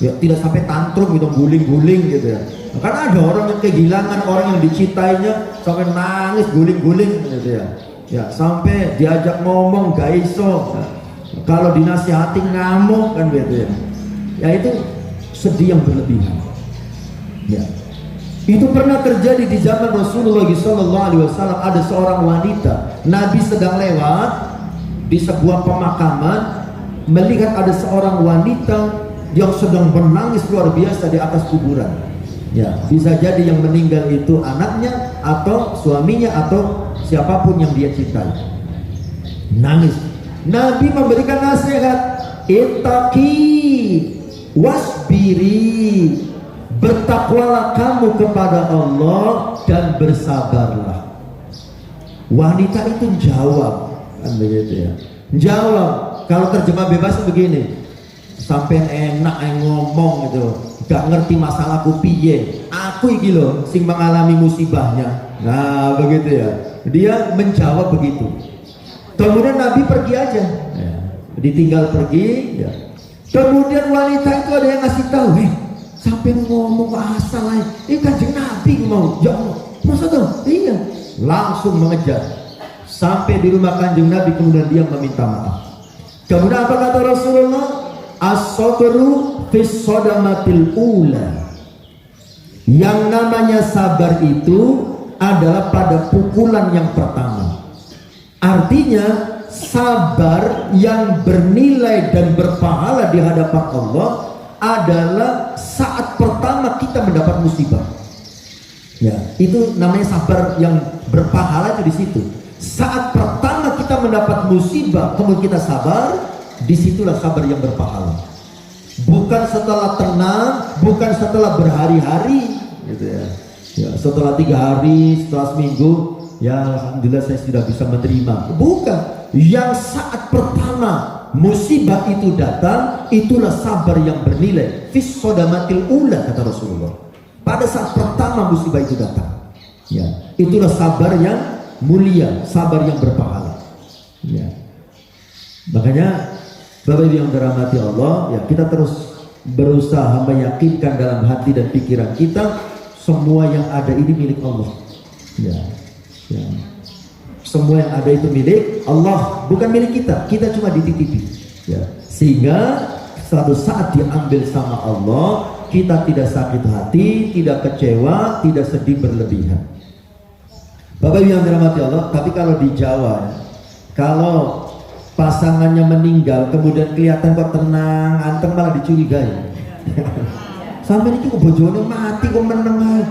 ya, tidak sampai tantrum gitu, guling-guling gitu ya. Karena ada orang yang kehilangan orang yang dicintainya sampai nangis guling-guling gitu ya, ya, sampai diajak ngomong gak iso, ya. Kalau dinasihati ngamuk kan gitu ya, ya itu sedih yang berlebihan, ya. Itu pernah terjadi di zaman Rasulullah SAW. Ada seorang wanita, Nabi sedang lewat di sebuah pemakaman, melihat ada seorang wanita yang sedang menangis luar biasa di atas kuburan. Ya, bisa jadi yang meninggal itu anaknya atau suaminya atau siapapun yang dia cintai. Nangis. Nabi memberikan nasihat, ittaqi wasbiri, bertakwalah kamu kepada Allah dan bersabarlah. Wanita itu jawab, kan begitu ya. Jawab, kalau terjemah bebas begini, sampai enak ngomong gitu, gak ngerti masalahku piye, aku iki lho sing mengalami musibahnya. Nah begitu ya, dia menjawab begitu. Kemudian Nabi pergi aja, ya, ditinggal pergi, ya. Kemudian wanita itu ada yang ngasih tahu, sampai ngomong asal aja, ini Kanjeng Nabi mau, ya Allah, masa tuh? Iya, langsung mengejar sampai di rumah Kanjeng Nabi. Kemudian dia meminta maaf. Kemudian apa kata Rasulullah? As-sabru fis sodamatil ula. Yang namanya sabar itu adalah pada pukulan yang pertama. Artinya sabar yang bernilai dan berpahala di hadapan Allah adalah saat pertama kita mendapat musibah. Ya, itu namanya sabar yang berpahala itu di situ. Saat pertama kita mendapat musibah, kemudian kita sabar, disitulah sabar yang berpahala. Bukan setelah tenang, bukan setelah berhari-hari, gitu ya. Ya, setelah 3 hari, setelah seminggu, ya alhamdulillah saya sudah bisa menerima. Bukan. Yang saat pertama musibah itu datang, itulah sabar yang bernilai. Fis sodamatil ula, kata Rasulullah. Pada saat pertama musibah itu datang, ya, itulah sabar yang mulia, sabar yang berpahala. Ya. Makanya Bapak Ibu yang dirahmati Allah, ya, kita terus berusaha meyakinkan dalam hati dan pikiran kita, semua yang ada ini milik Allah. Ya. Ya. Semua yang ada itu milik Allah, bukan milik kita. Kita cuma dititipi, ya. Sehingga suatu saat diambil sama Allah, kita tidak sakit hati, tidak kecewa, tidak sedih berlebihan. Bapak Ibu yang dirahmati Allah, tapi kalau di Jawa, kalau pasangannya meninggal kemudian kelihatan kok tenang, anteng, malah dicurigai. Sampai ini kok bojone mati kok meneng.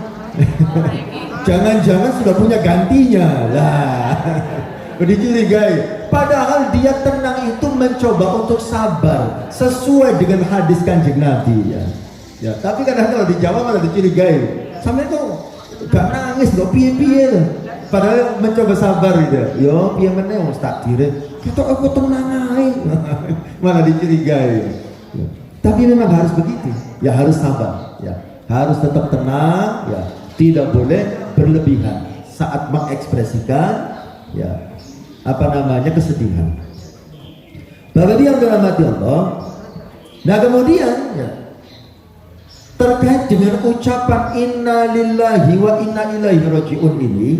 Jangan-jangan sudah punya gantinya lah. Dicurigai. Padahal dia tenang itu mencoba untuk sabar sesuai dengan hadis Kanjeng Nabi, ya. Ya, tapi kadang kalau di Jawa malah dicurigai. Sampai itu gak nangis, gak piye-piye. Padahal mencoba sabar gitu. Yo piye meneh wis takdire. Kita aku tenang ae. Malah dicurigai. Ya. Tapi memang harus begitu. Ya harus sabar, ya. Harus tetap tenang, ya. Tidak boleh berlebihan saat mengekspresikan, ya, apa namanya, kesedihan. Bapak yang dirahmati Allah. Nah kemudian, ya, terkait dengan ucapan inna lillahi wa inna ilaihi raji'un ini,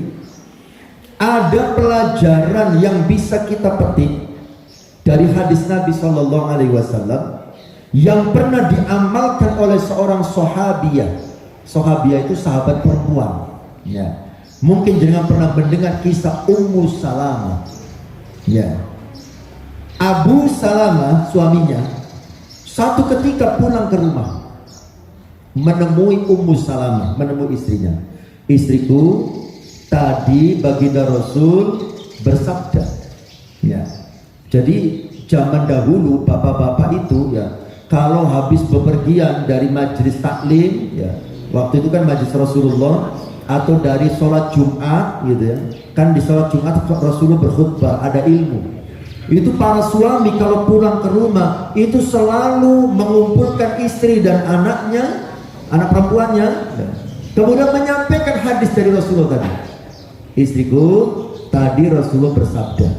ada pelajaran yang bisa kita petik dari hadis Nabi SAW yang pernah diamalkan oleh seorang sahabiah. Sahabiah itu sahabat perempuan, ya. Mungkin jangan pernah mendengar kisah Ummu Salamah, ya. Abu Salamah suaminya satu ketika pulang ke rumah, menemui Ummu Salamah, menemui istrinya. Istriku, tadi baginda Rasul bersabda, ya. Jadi zaman dahulu bapak-bapak itu, ya, kalau habis bepergian dari majelis taklim, ya, waktu itu kan majelis Rasulullah atau dari sholat Jumat, gitu ya, kan di sholat Jumat Rasulullah berkhutbah, ada ilmu. Itu para suami kalau pulang ke rumah itu selalu mengumpulkan istri dan anaknya, anak perempuannya, kemudian menyampaikan hadis dari Rasulullah tadi. Istriku, tadi Rasulullah bersabda.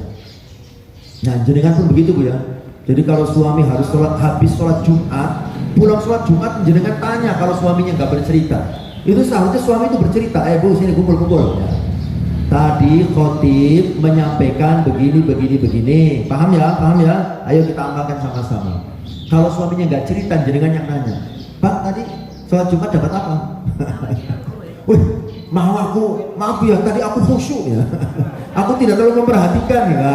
Nah, jenengan pun begitu Bu ya. Jadi kalau suami harus habis sholat Jumat, pulang sholat Jumat, jenengan tanya kalau suaminya nggak bercerita. Itu seharusnya suami itu bercerita, Bu sini kumpul-kumpul. Ya. Tadi khotib menyampaikan begini. Paham ya? Ayo kita amalkan sama-sama. Kalau suaminya nggak cerita, jenengan yang nanya, Pak tadi sholat Jumat dapat apa? Wih, maaf ya, tadi aku khusyuk ya. Aku tidak terlalu memperhatikan ya,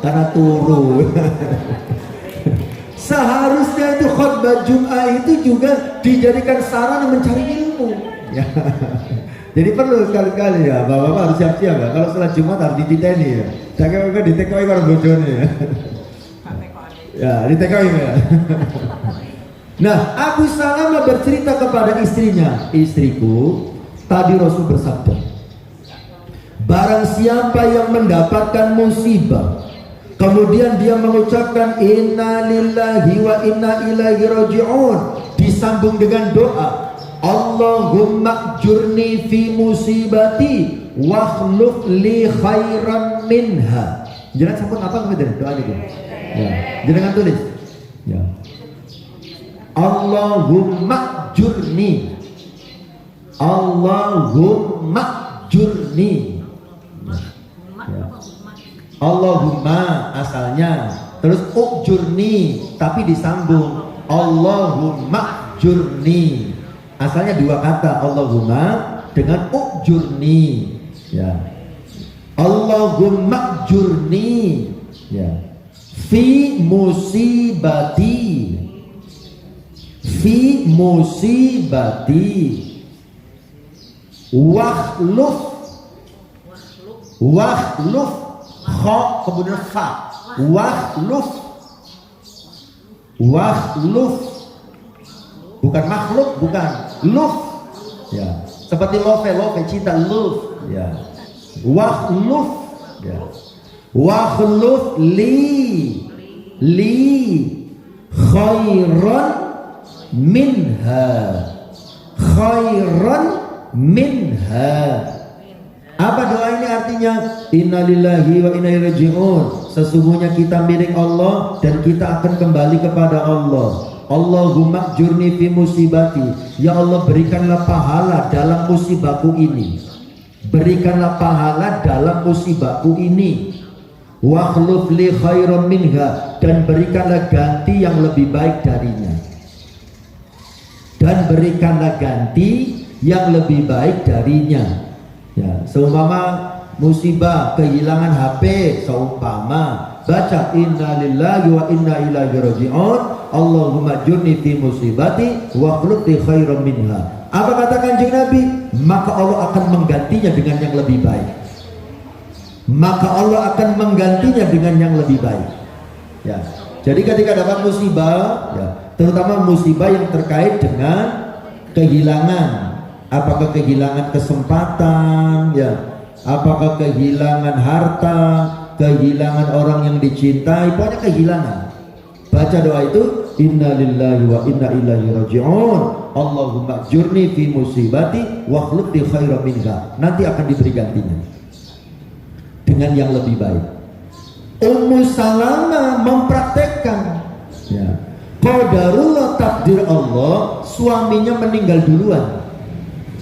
karena turu. Seharusnya itu khutbah Jum'ah itu juga dijadikan sarana mencari ilmu. Ya. Jadi perlu sekali-kali ya, bapak-bapak harus siap-siap ya. Kalau sholat Jumat harus dititeni ya. Jangan ditekoi kalau bojone ya. Ya, ditekoi ya. Nah, Abu Salamah bercerita kepada istrinya, istriku, tadi Rasul bersabda, barang siapa yang mendapatkan musibah, kemudian dia mengucapkan inna lillahi wa inna ilaihi raji'un, disambung dengan doa, Allahumma ajurni fi musibati wakhluf li khairan minha. Jangan sambung apa kemudian doanya gitu. Ya, jangan tulis. Ya. Allahumma ajurni. Allahumma ajurni. Ya. Allahumma asalnya, terus ujurni tapi disambung Allahumma ajurni. Asalnya dua kata, Allahumma dengan ujurni, ya. Allahumma ujurni, ya. Fi musibati, wakhluf, kha kemudian fa, wakhluf, bukan makhluk, bukan luf, ya, seperti love cinta, love, ya, wakhluf, ya, wakhluf li khairan minha. Apa doa ini artinya? Innalillahi wa inna ilaihi raji'un. Sesungguhnya kita milik Allah dan kita akan kembali kepada Allah. Allahumma ajurni fi musibati. Ya Allah, berikanlah pahala dalam musibahku ini. Berikanlah pahala dalam musibahku ini. Wakhluf li khairan minha, dan berikanlah ganti yang lebih baik darinya. Dan berikanlah ganti yang lebih baik darinya. Ya, seumpama musibah kehilangan HP, seumpama baca inna lillahi wa inna ilaihi raji'un, Allahumma ajurni fi musibati wa akhlif li khairan minha. Apa kata Kanjeng Nabi? Maka Allah akan menggantinya dengan yang lebih baik. Maka Allah akan menggantinya dengan yang lebih baik. Ya. Jadi ketika dapat musibah, ya, terutama musibah yang terkait dengan kehilangan, apakah kehilangan kesempatan, ya, apakah kehilangan harta, kehilangan orang yang dicintai, pokoknya kehilangan. Baca doa itu, inna lillahi wa inna ilaihi raji'un, Allahumma ajurni fi musibati wa akhlif li khairan minha. Nanti akan diberi gantinya dengan yang lebih baik. Ummu Salamah mempraktekkan, ya, qadarullah, takdir Allah, suaminya meninggal duluan.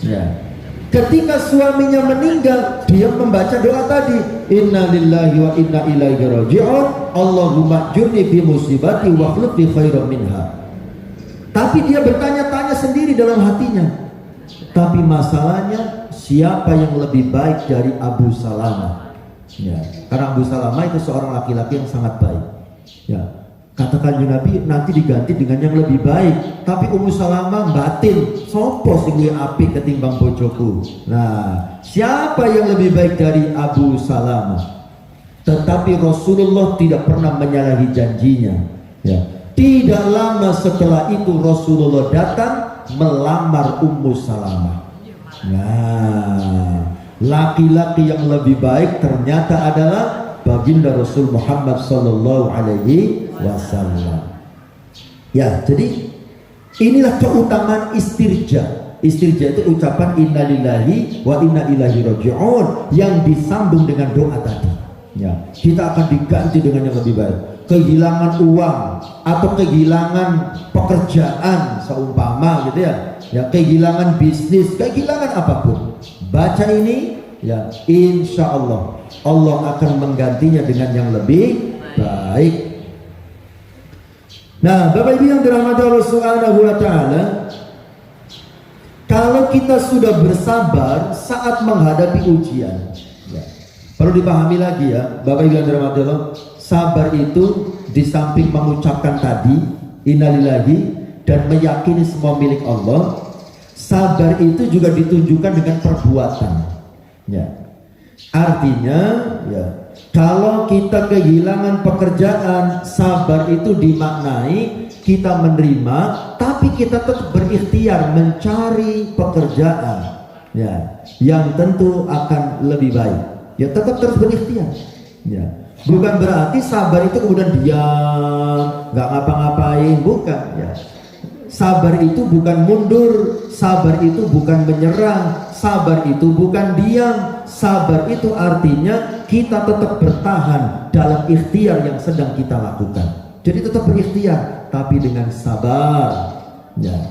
Ya. Ketika suaminya meninggal, dia membaca doa tadi, inna lillahi wa inna ilaihi raji'un, Allahumma ajurni fi musibati wa akhlif li khairan minha. Tapi dia bertanya-tanya sendiri dalam hatinya, tapi masalahnya siapa yang lebih baik dari Abu Salamah? Ya, karena Abu Salamah itu seorang laki-laki yang sangat baik. Ya, katakan Nabi nanti diganti dengan yang lebih baik. Tapi Ummu Salamah batin, sopo sing luwih apik ketimbang bojoku. Nah, siapa yang lebih baik dari Abu Salamah? Tetapi Rasulullah tidak pernah menyalahi janjinya. Ya, tidak lama setelah itu Rasulullah datang melamar Ummu Salamah. Nah, laki-laki yang lebih baik ternyata adalah baginda Rasul Muhammad sallallahu alaihi wasallam. Ya, jadi inilah keutamaan istirja. Istirja itu ucapan innalillahi wa inna ilaihi raji'un yang disambung dengan doa tadi. Ya, kita akan diganti dengan yang lebih baik. Kehilangan uang atau kehilangan pekerjaan seumpama gitu ya. Ya, kehilangan bisnis, kehilangan apapun. Baca ini, ya, insya Allah Allah akan menggantinya dengan yang lebih baik. Nah, Bapak Ibu yang dirahmati Allah Subhanahu wa taala, kalau kita sudah bersabar saat menghadapi ujian, ya, perlu dipahami lagi ya, Bapak Ibu yang dirahmati Allah, sabar itu di samping mengucapkan tadi innalillahi dan meyakini semua milik Allah, sabar itu juga ditunjukkan dengan perbuatan. Ya. Artinya, ya, kalau kita kehilangan pekerjaan, sabar itu dimaknai kita menerima, tapi kita tetap berikhtiar mencari pekerjaan, ya, yang tentu akan lebih baik. Ya, tetap terus berikhtiar. Ya, bukan berarti sabar itu kemudian diam, nggak ngapa-ngapain, bukan. Ya, sabar itu bukan mundur, sabar itu bukan menyerah, sabar itu bukan diam. Sabar itu artinya kita tetap bertahan dalam ikhtiar yang sedang kita lakukan. Jadi tetap berikhtiar, tapi dengan sabar, ya,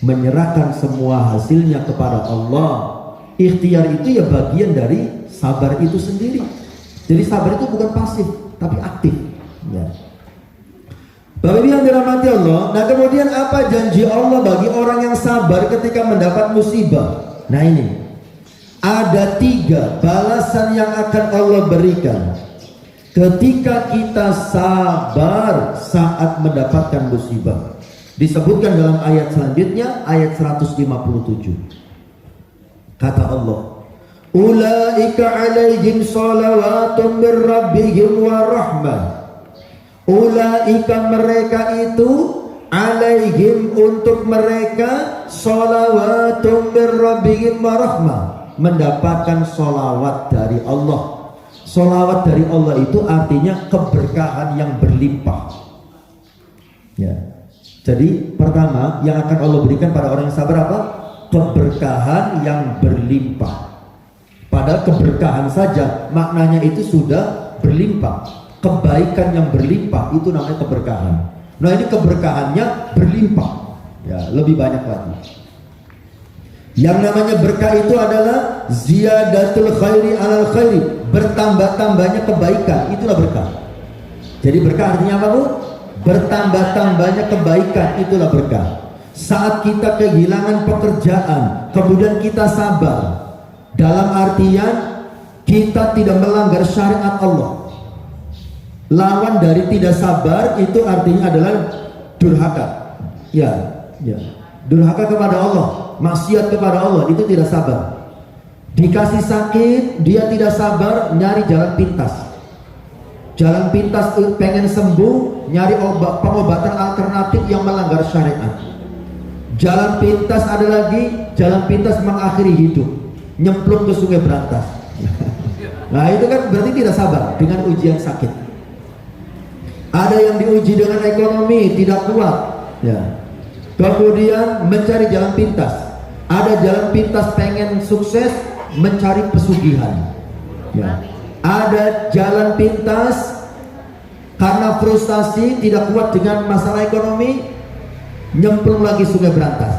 menyerahkan semua hasilnya kepada Allah. Ikhtiar itu ya bagian dari sabar itu sendiri. Jadi sabar itu bukan pasif, tapi aktif. Ya. Bapak Ibu yang dirahmati Allah, nah kemudian apa janji Allah bagi orang yang sabar ketika mendapat musibah? Nah ini, ada 3 balasan yang akan Allah berikan ketika kita sabar saat mendapatkan musibah. Disebutkan dalam ayat selanjutnya, ayat 157. Kata Allah, ulaika alaihim salawatun min rabbihim wa rahmah. Ulaika mereka itu, alaihim untuk mereka, salawatun min rabbihim wa rahmah, mendapatkan solawat dari Allah. Solawat dari Allah itu artinya keberkahan yang berlimpah. Ya. Jadi pertama yang akan Allah berikan pada orang yang sabar apa? Keberkahan yang berlimpah. Padahal keberkahan saja maknanya itu sudah berlimpah. Kebaikan yang berlimpah itu namanya keberkahan. Nah ini keberkahannya berlimpah. Ya, lebih banyak lagi. Yang namanya berkah itu adalah ziyadatul khairi alal khairi, bertambah-tambahnya kebaikan, itulah berkah. Jadi berkah artinya apa, Bu? Bertambah-tambahnya kebaikan, itulah berkah. Saat kita kehilangan pekerjaan, kemudian kita sabar, dalam artian kita tidak melanggar syariat Allah. Lawan dari tidak sabar itu artinya adalah durhaka. Ya, ya. Durhaka kepada Allah, maksiat kepada Allah, itu tidak sabar. Dikasih sakit, dia tidak sabar, nyari jalan pintas. Jalan pintas pengen sembuh, nyari pengobatan alternatif yang melanggar syariat. Jalan pintas ada lagi, jalan pintas mengakhiri hidup, nyemplung ke sungai berantas. Nah itu kan berarti tidak sabar dengan ujian sakit. Ada yang diuji dengan ekonomi, tidak kuat, ya. Kemudian mencari jalan pintas. Ada jalan pintas pengen sukses, mencari pesugihan. Ya. Ada jalan pintas karena frustasi, tidak kuat dengan masalah ekonomi, nyemplung lagi sungai berantas.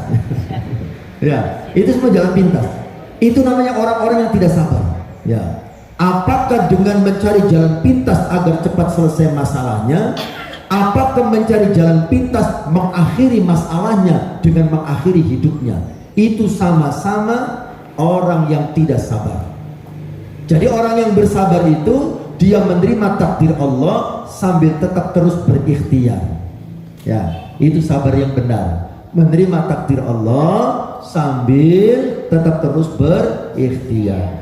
Ya, itu semua jalan pintas. Itu namanya orang-orang yang tidak sabar. Ya. Apakah dengan mencari jalan pintas agar cepat selesai masalahnya? Apakah mencari jalan pintas mengakhiri masalahnya dengan mengakhiri hidupnya? Itu sama-sama orang yang tidak sabar. Jadi orang yang bersabar itu dia menerima takdir Allah sambil tetap terus berikhtiar. Ya, itu sabar yang benar. Menerima takdir Allah sambil tetap terus berikhtiar.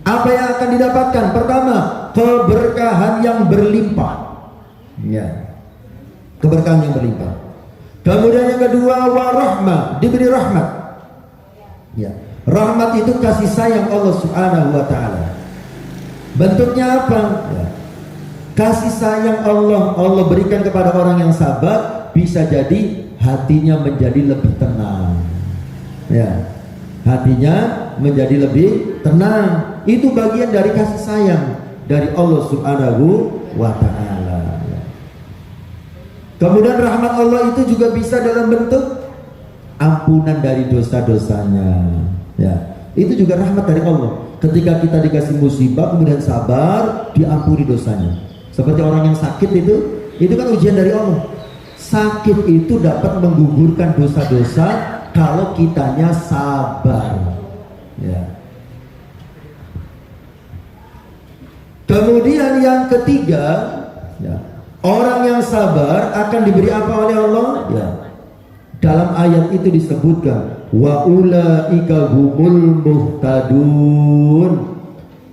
Apa yang akan didapatkan? Pertama, keberkahan yang berlimpah. Ya. Keberkahan yang berlimpah. Kemudian yang kedua, warahmah, diberi rahmat. Ya, rahmat itu kasih sayang Allah Subhanahu wa taala. Bentuknya apa? Ya. kasih sayang Allah berikan kepada orang yang sabar, bisa jadi hatinya menjadi lebih tenang. Ya, hatinya menjadi lebih tenang. Itu bagian dari kasih sayang dari Allah Subhanahu wa ta'ala. Kemudian rahmat Allah itu juga bisa dalam bentuk ampunan dari dosa-dosanya. Ya, itu juga rahmat dari Allah. Ketika kita dikasih musibah kemudian sabar, diampuni dosanya. Seperti orang yang sakit itu kan ujian dari Allah. Sakit itu dapat menggugurkan dosa-dosa kalau kitanya sabar. Ya. Kemudian yang ketiga, ya, orang yang sabar akan diberi apa oleh Allah? Ya. Dalam ayat itu disebutkan wa ulaika humul muhtadun,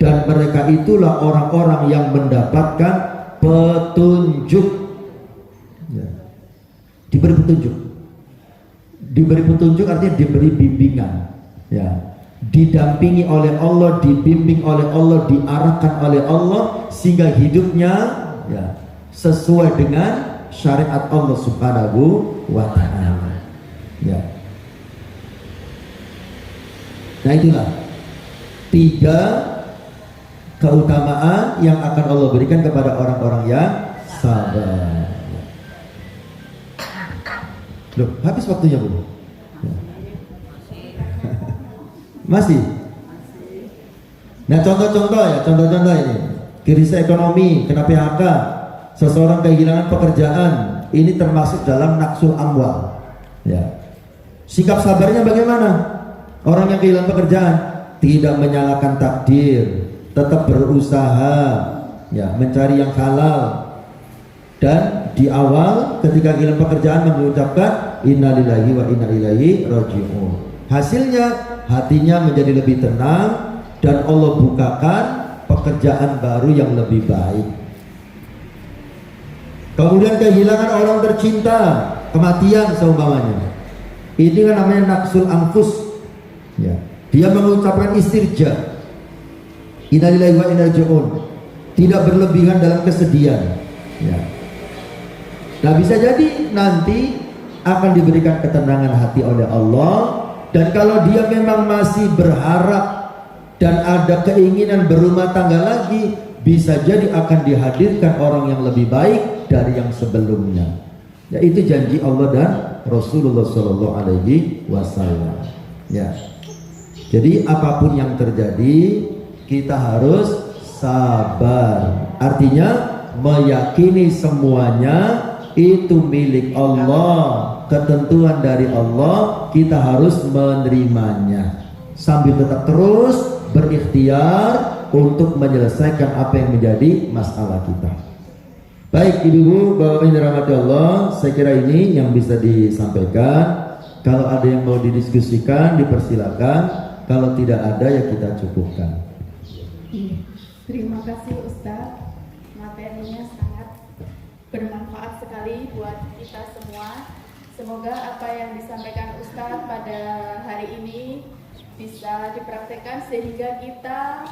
dan mereka itulah orang-orang yang mendapatkan petunjuk. Ya. Diberi petunjuk. Diberi petunjuk artinya diberi bimbingan. Ya. Didampingi oleh Allah, dibimbing oleh Allah, diarahkan oleh Allah sehingga hidupnya ya sesuai dengan syariat Allah Subhanahu wa ta'ala. Ya. Nah, itulah 3 keutamaan yang akan Allah berikan kepada orang-orang yang sabar. Loh, habis waktunya, Bu? Ya. Masih? Nah, contoh-contoh ya, contoh-contoh ini. Krisis ekonomi, kena PHK, seseorang kehilangan pekerjaan, ini termasuk dalam naksul amwal. Ya. Sikap sabarnya bagaimana? Orang yang kehilangan pekerjaan tidak menyalahkan takdir, tetap berusaha, ya, mencari yang halal, dan di awal ketika kehilangan pekerjaan mengucapkan innalillahi wa inna ilaihi raji'un. Hasilnya hatinya menjadi lebih tenang dan Allah bukakan pekerjaan baru yang lebih baik. Kemudian kehilangan orang tercinta, kematian seumpamanya, ini kan namanya naksul anfus. Ya. Dia mengucapkan istirja, innalillahi wa inna ilaihi raji'un, tidak berlebihan dalam kesedihan. Ya. Nah, bisa jadi nanti akan diberikan ketenangan hati oleh Allah. Dan kalau dia memang masih berharap dan ada keinginan berumah tangga lagi, bisa jadi akan dihadirkan orang yang lebih baik dari yang sebelumnya. Yaitu janji Allah dan Rasulullah Shallallahu Alaihi Wasallam. Ya. Jadi apapun yang terjadi, kita harus sabar. Artinya meyakini semuanya itu milik Allah, ketentuan dari Allah, kita harus menerimanya sambil tetap terus berikhtiar untuk menyelesaikan apa yang menjadi masalah kita. Baik, ibu-ibu, bapak yang dirahmati Allah, saya kira ini yang bisa disampaikan. Kalau ada yang mau didiskusikan, dipersilakan. Kalau tidak ada, ya kita cukupkan. Terima kasih Ustadz, materinya sangat bermanfaat sekali buat kita semua. Semoga apa yang disampaikan Ustadz pada hari ini bisa dipraktekkan sehingga kita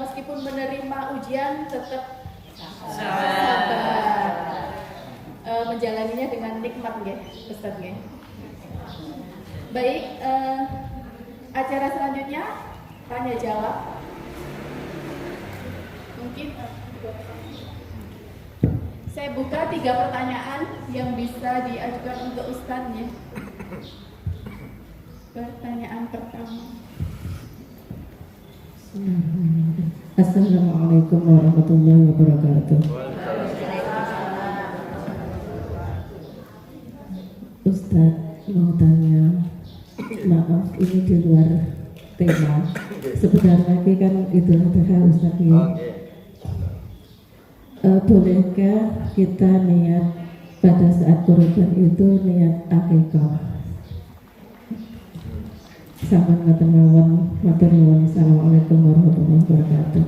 meskipun menerima ujian tetap sabar, menjalaninya dengan nikmat nggih, Ustadz nggih. Baik, acara selanjutnya tanya jawab. Mungkin saya buka 3 pertanyaan yang bisa diajukan untuk Ustadznya. Pertanyaan pertama. Assalamualaikum warahmatullahi wabarakatuh. Ustadz mau tanya, maaf ini di luar tema. Sebentar lagi kan Idul Adha Ustadz ya. Bolehkah kita niat pada saat kurban itu niat akikah? Sahabat ngaten matur nuwun. Assalamualaikum warahmatullahi wabarakatuh.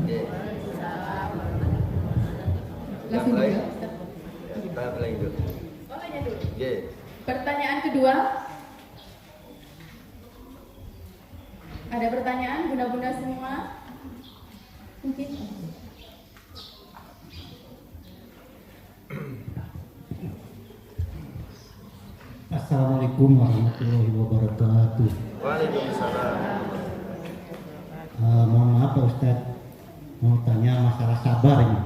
Langsung dulu. Oh, nanya dulu. Pertanyaan kedua. Ada pertanyaan bunda-bunda semua? Mungkin. Assalamualaikum warahmatullahi wabarakatuh. Waalaikumsalam. Mohon maaf Pak Ustadz, mau tanya masalah sabar ini.